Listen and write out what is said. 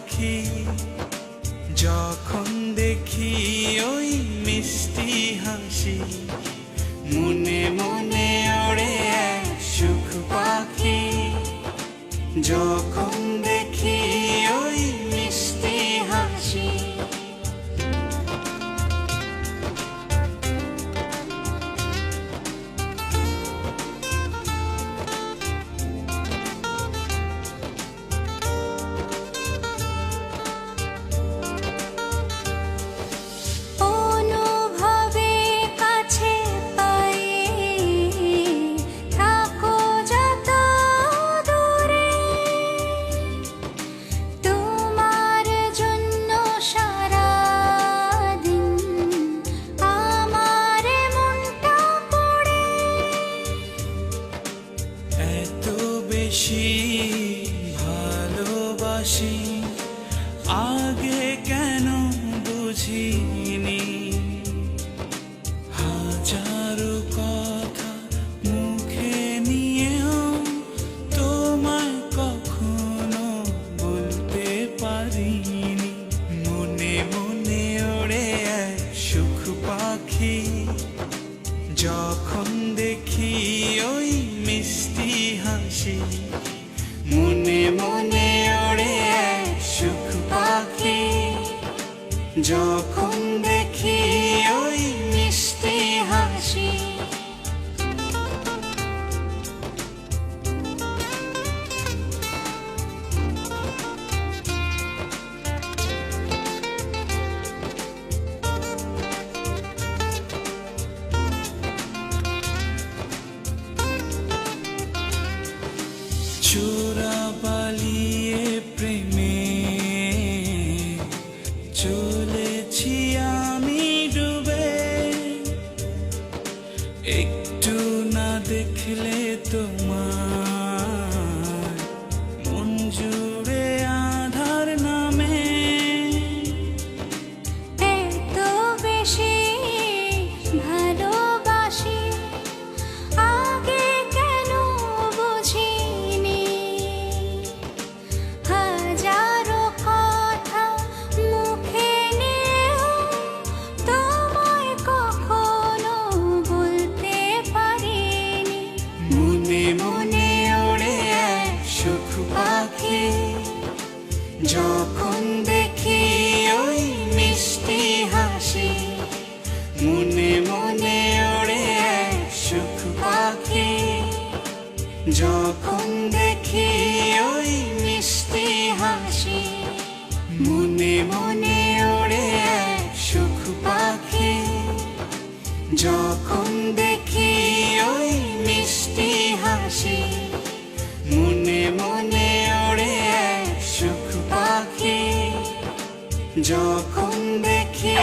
পাখি যখন দেখি ওই মিষ্টি হাসি মনে মনে ওড়ে এক সুখ পাখি যখন দেখি ওই মিষ্টি হাসি ভালোবাসি আগে কেন বুঝিনি হাজারো কথা মুখে নিয়েও তোমায় কখনো বলতে পারিনি মনে মনে ওড়ে এক সুখ পাখি যখন দেখি ওই মিষ্টি হাসি মনে মনে ওড়ে এক সুখ পাখি যখন দেখি ওই মিষ্টি হাসি চোরা পালিয়ে প্রেমে চলেছি আমি ডুবে একটু না দেখলে তোমার মন জুড়ে আধার নামে এত বেশি ভালোবাসি আগে কেন বুঝিনি হাজারো কথা মুখে নিয়েও তোমায় কখনো বলতে পারিনি মনে মনে ওড়ে এক সুখ পাখি যখন দেখি ওই মিষ্টি হাসি মনে মনে ওড়ে এক সুখ পাখি যখন দেখি ওই মিষ্টি হাসি মনে মনে ওড়ে এক সুখ পাখি যখন দেখি ওই মিষ্টি হাসি মনে মনে ওড়ে এক সুখ পাখি যখন দেখি